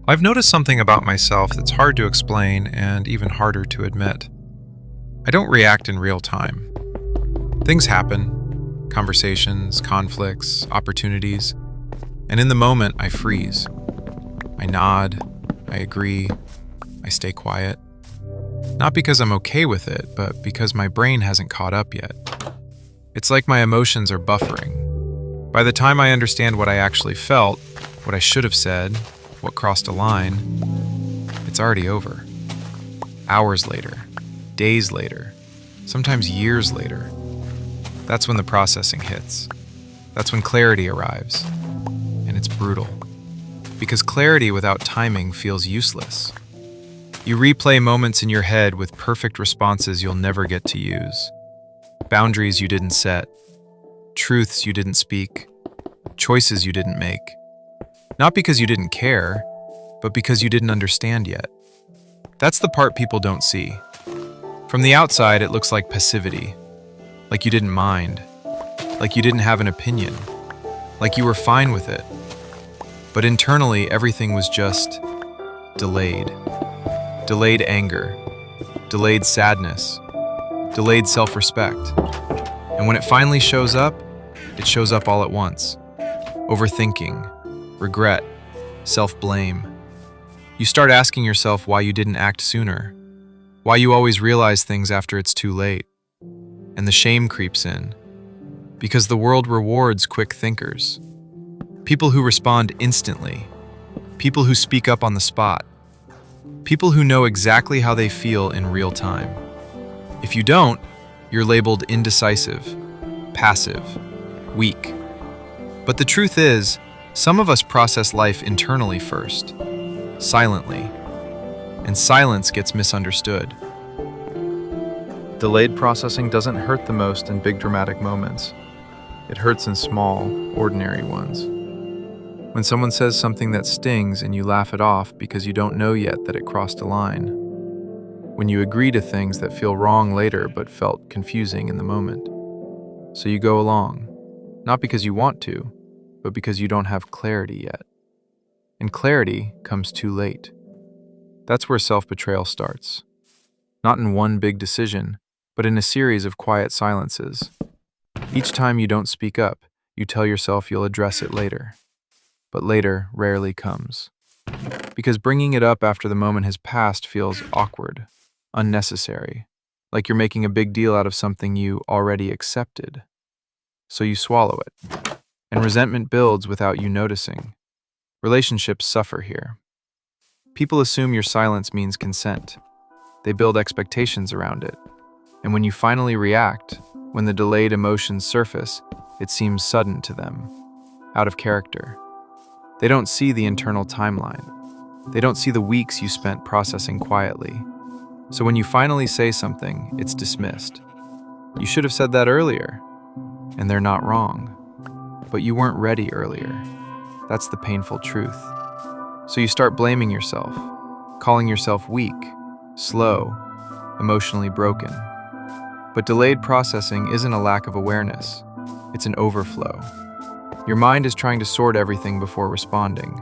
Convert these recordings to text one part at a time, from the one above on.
I've noticed something about myself that's hard to explain and even harder to admit. I don't react in real time. Things happen, conversations, conflicts, opportunities, and in the moment I freeze. I nod, I agree, I stay quiet. Not because I'm okay with it, but because my brain hasn't caught up yet. It's like my emotions are buffering. By the time I understand what I actually felt, what I should have said, what crossed a line, it's already over. Hours later, days later, sometimes years later. That's when the processing hits. That's when clarity arrives. And it's brutal. Because clarity without timing feels useless. You replay moments in your head with perfect responses you'll never get to use. Boundaries you didn't set. Truths you didn't speak. Choices you didn't make. Not because you didn't care, but because you didn't understand yet. That's the part people don't see. From the outside, it looks like passivity. Like you didn't mind. Like you didn't have an opinion. Like you were fine with it. But internally, everything was just delayed. Delayed anger. Delayed sadness. Delayed self-respect. And when it finally shows up, it shows up all at once. Overthinking. Regret, self-blame. You start asking yourself why you didn't act sooner, why you always realize things after it's too late. And the shame creeps in, because the world rewards quick thinkers, people who respond instantly, people who speak up on the spot, people who know exactly how they feel in real time. If you don't, you're labeled indecisive, passive, weak. But the truth is, some of us process life internally first, silently, and silence gets misunderstood. Delayed processing doesn't hurt the most in big dramatic moments. It hurts in small, ordinary ones. When someone says something that stings and you laugh it off because you don't know yet that it crossed a line. When you agree to things that feel wrong later but felt confusing in the moment. So you go along, not because you want to, but because you don't have clarity yet. And clarity comes too late. That's where self-betrayal starts. Not in one big decision, but in a series of quiet silences. Each time you don't speak up, you tell yourself you'll address it later. But later rarely comes. Because bringing it up after the moment has passed feels awkward, unnecessary, like you're making a big deal out of something you already accepted. So you swallow it. And resentment builds without you noticing. Relationships suffer here. People assume your silence means consent. They build expectations around it. And when you finally react, when the delayed emotions surface, it seems sudden to them, out of character. They don't see the internal timeline. They don't see the weeks you spent processing quietly. So when you finally say something, it's dismissed. You should have said that earlier. And they're not wrong. But you weren't ready earlier. That's the painful truth. So you start blaming yourself, calling yourself weak, slow, emotionally broken. But delayed processing isn't a lack of awareness. It's an overflow. Your mind is trying to sort everything before responding.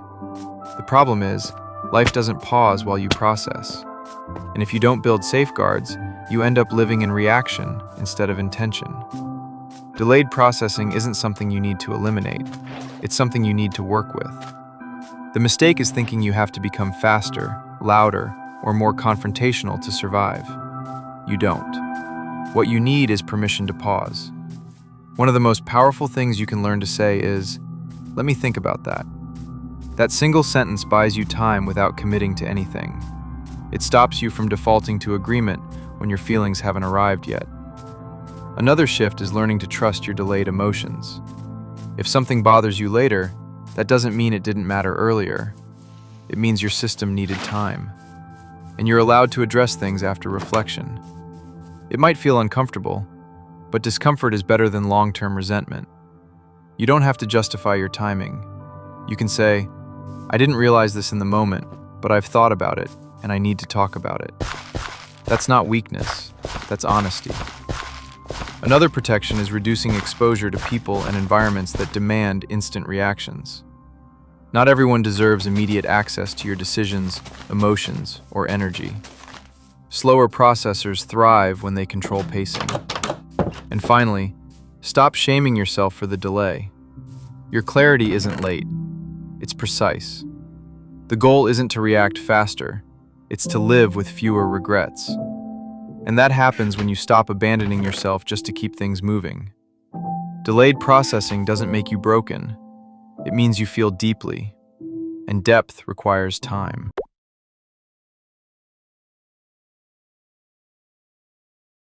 The problem is, life doesn't pause while you process. And if you don't build safeguards, you end up living in reaction instead of intention. Delayed processing isn't something you need to eliminate. It's something you need to work with. The mistake is thinking you have to become faster, louder, or more confrontational to survive. You don't. What you need is permission to pause. One of the most powerful things you can learn to say is, "Let me think about that." That single sentence buys you time without committing to anything. It stops you from defaulting to agreement when your feelings haven't arrived yet. Another shift is learning to trust your delayed emotions. If something bothers you later, that doesn't mean it didn't matter earlier. It means your system needed time. And you're allowed to address things after reflection. It might feel uncomfortable, but discomfort is better than long-term resentment. You don't have to justify your timing. You can say, "I didn't realize this in the moment, but I've thought about it, and I need to talk about it." That's not weakness, that's honesty. Another protection is reducing exposure to people and environments that demand instant reactions. Not everyone deserves immediate access to your decisions, emotions, or energy. Slower processors thrive when they control pacing. And finally, stop shaming yourself for the delay. Your clarity isn't late, it's precise. The goal isn't to react faster, it's to live with fewer regrets. And that happens when you stop abandoning yourself just to keep things moving. Delayed processing doesn't make you broken. It means you feel deeply, and depth requires time.